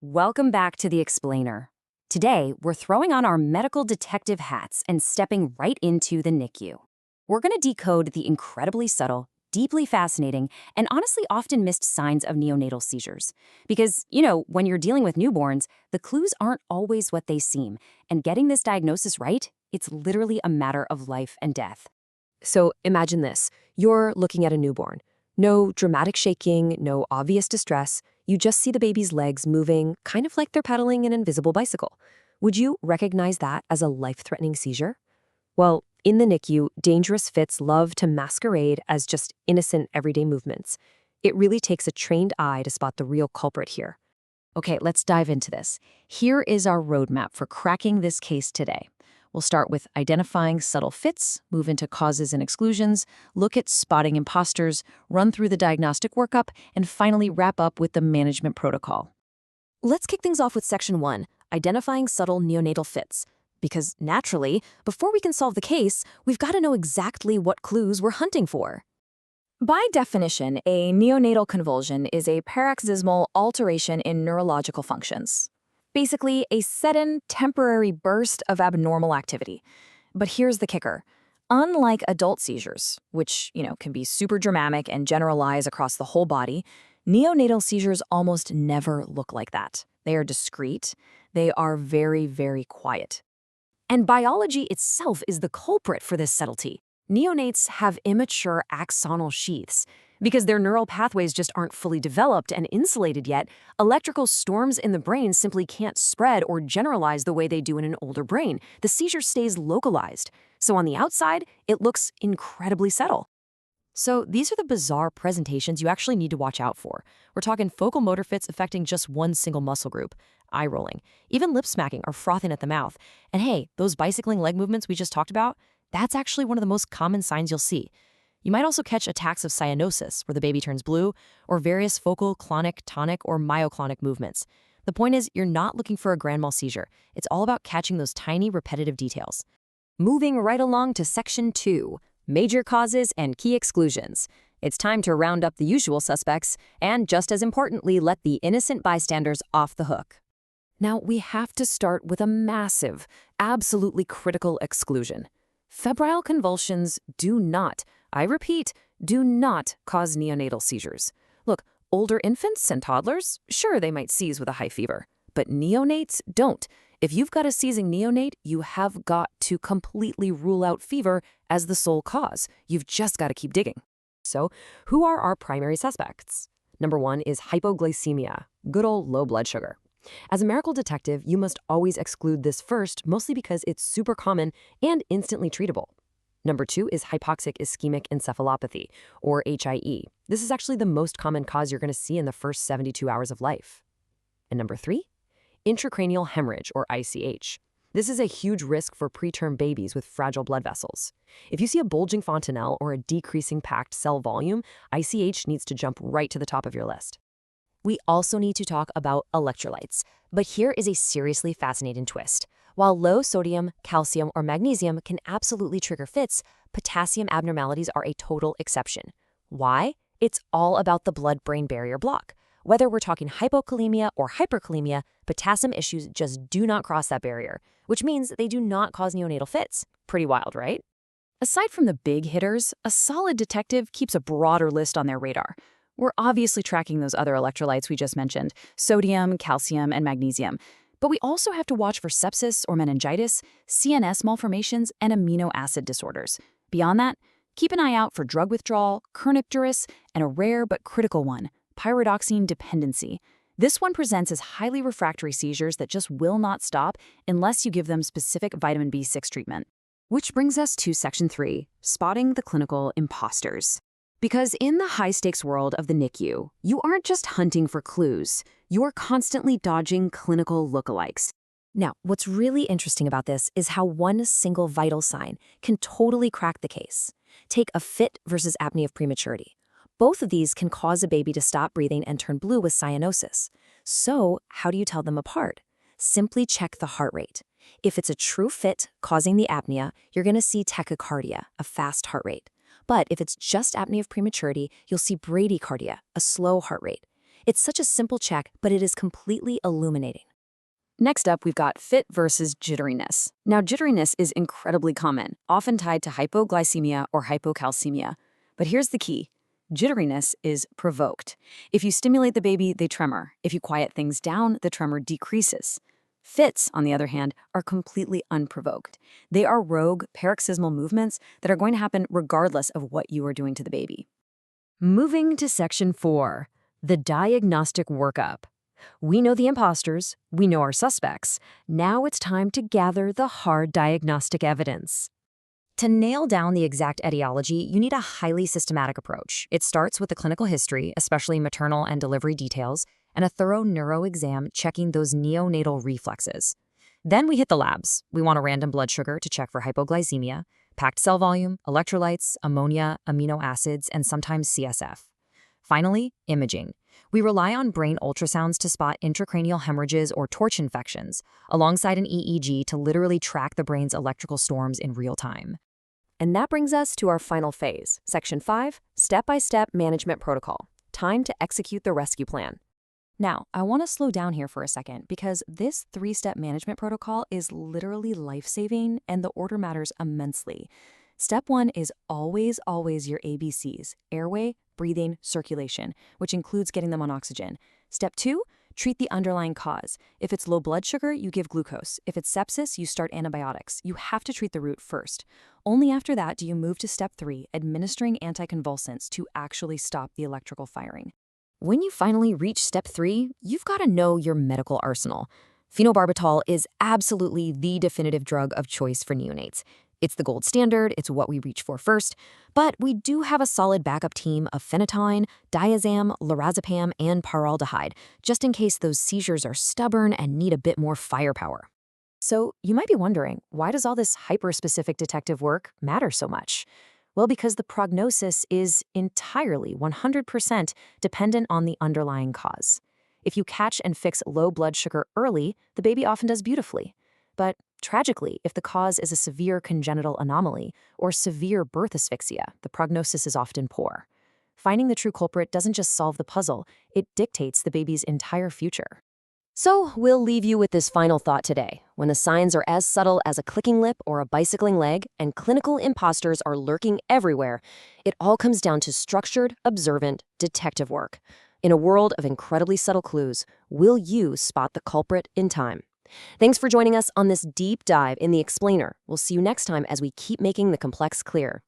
Welcome back to The Explainer. Today, we're throwing on our medical detective hats and stepping right into the NICU. We're going to decode the incredibly subtle, deeply fascinating, and honestly often missed signs of neonatal seizures. Because, when you're dealing with newborns, the clues aren't always what they seem, and getting this diagnosis right, it's literally a matter of life and death. So imagine this. You're looking at a newborn. No dramatic shaking, no obvious distress. You just see the baby's legs moving, kind of like they're pedaling an invisible bicycle. Would you recognize that as a life-threatening seizure? Well, in the NICU, dangerous fits love to masquerade as just innocent everyday movements. It really takes a trained eye to spot the real culprit here. Okay, let's dive into this. Here is our roadmap for cracking this case today. We'll start with identifying subtle fits, move into causes and exclusions, look at spotting imposters, run through the diagnostic workup, and finally wrap up with the management protocol. Let's kick things off with Section 1, identifying subtle neonatal fits. Because naturally, before we can solve the case, we've got to know exactly what clues we're hunting for. By definition, a neonatal convulsion is a paroxysmal alteration in neurological functions. Basically, a sudden, temporary burst of abnormal activity. But here's the kicker. Unlike adult seizures, which, can be super dramatic and generalize across the whole body, neonatal seizures almost never look like that. They are discrete. They are very, very quiet. And biology itself is the culprit for this subtlety. Neonates have immature axonal sheaths. Because their neural pathways just aren't fully developed and insulated yet, electrical storms in the brain simply can't spread or generalize the way they do in an older brain. The seizure stays localized. So on the outside, it looks incredibly subtle. So these are the bizarre presentations you actually need to watch out for. We're talking focal motor fits affecting just one single muscle group, eye rolling, even lip smacking or frothing at the mouth. And hey, those bicycling leg movements we just talked about, that's actually one of the most common signs you'll see. You might also catch attacks of cyanosis, where the baby turns blue, or various focal, clonic, tonic, or myoclonic movements. The point is, you're not looking for a grand mal seizure. It's all about catching those tiny, repetitive details. Moving right along to Section 2, major causes and key exclusions. It's time to round up the usual suspects, and just as importantly, let the innocent bystanders off the hook. Now, we have to start with a massive, absolutely critical exclusion. Febrile convulsions do not, I repeat, do not cause neonatal seizures. Look, older infants and toddlers, sure, they might seize with a high fever, but neonates don't. If you've got a seizing neonate, you have got to completely rule out fever as the sole cause. You've just got to keep digging. So, who are our primary suspects? Number 1 is hypoglycemia, good old low blood sugar. As a medical detective, you must always exclude this first, mostly because it's super common and instantly treatable. Number 2 is hypoxic ischemic encephalopathy, or HIE. This is actually the most common cause you're going to see in the first 72 hours of life. And number 3, intracranial hemorrhage, or ICH. This is a huge risk for preterm babies with fragile blood vessels. If you see a bulging fontanelle or a decreasing packed cell volume, ICH needs to jump right to the top of your list. We also need to talk about electrolytes, but here is a seriously fascinating twist. While low sodium, calcium, or magnesium can absolutely trigger fits, potassium abnormalities are a total exception. Why? It's all about the blood-brain barrier block. Whether we're talking hypokalemia or hyperkalemia, potassium issues just do not cross that barrier, which means they do not cause neonatal fits. Pretty wild, right? Aside from the big hitters, a solid detective keeps a broader list on their radar. We're obviously tracking those other electrolytes we just mentioned, sodium, calcium, and magnesium. But we also have to watch for sepsis or meningitis, CNS malformations, and amino acid disorders. Beyond that, keep an eye out for drug withdrawal, kernicterus, and a rare but critical one, pyridoxine dependency. This one presents as highly refractory seizures that just will not stop unless you give them specific vitamin B6 treatment. Which brings us to Section 3, spotting the clinical imposters. Because in the high-stakes world of the NICU, you aren't just hunting for clues. You're constantly dodging clinical lookalikes. Now, what's really interesting about this is how one single vital sign can totally crack the case. Take a fit versus apnea of prematurity. Both of these can cause a baby to stop breathing and turn blue with cyanosis. So, how do you tell them apart? Simply check the heart rate. If it's a true fit causing the apnea, you're going to see tachycardia, a fast heart rate. But if it's just apnea of prematurity, you'll see bradycardia, a slow heart rate. It's such a simple check, but it is completely illuminating. Next up, we've got fit versus jitteriness. Now, jitteriness is incredibly common, often tied to hypoglycemia or hypocalcemia. But here's the key. Jitteriness is provoked. If you stimulate the baby, they tremor. If you quiet things down, the tremor decreases. Fits, on the other hand, are completely unprovoked. They are rogue, paroxysmal movements that are going to happen regardless of what you are doing to the baby. Moving to Section 4, the diagnostic workup. We know the imposters, we know our suspects. Now it's time to gather the hard diagnostic evidence. To nail down the exact etiology, you need a highly systematic approach. It starts with the clinical history, especially maternal and delivery details, and a thorough neuro exam checking those neonatal reflexes. Then we hit the labs. We want a random blood sugar to check for hypoglycemia, packed cell volume, electrolytes, ammonia, amino acids, and sometimes CSF. Finally, imaging. We rely on brain ultrasounds to spot intracranial hemorrhages or torch infections, alongside an EEG to literally track the brain's electrical storms in real time. And that brings us to our final phase, Section 5, Step-by-Step Management Protocol. Time to execute the rescue plan. Now, I want to slow down here for a second because this 3-step management protocol is literally life-saving and the order matters immensely. Step 1 is always your ABCs, airway, breathing, circulation, which includes getting them on oxygen. Step 2, treat the underlying cause. If it's low blood sugar, you give glucose. If it's sepsis, you start antibiotics. You have to treat the root first. Only after that do you move to Step 3, administering anticonvulsants to actually stop the electrical firing. When you finally reach Step 3, you've got to know your medical arsenal. Phenobarbital is absolutely the definitive drug of choice for neonates. It's the gold standard, it's what we reach for first, but we do have a solid backup team of phenytoin, diazam, lorazepam, and paraldehyde, just in case those seizures are stubborn and need a bit more firepower. So you might be wondering, why does all this hyper-specific detective work matter so much? Well, because the prognosis is entirely 100% dependent on the underlying cause. If you catch and fix low blood sugar early, the baby often does beautifully. But tragically, if the cause is a severe congenital anomaly or severe birth asphyxia, the prognosis is often poor. Finding the true culprit doesn't just solve the puzzle, it dictates the baby's entire future. So we'll leave you with this final thought today. When the signs are as subtle as a clicking lip or a bicycling leg, and clinical imposters are lurking everywhere, it all comes down to structured, observant, detective work. In a world of incredibly subtle clues, will you spot the culprit in time? Thanks for joining us on this deep dive in The Explainer. We'll see you next time as we keep making the complex clear.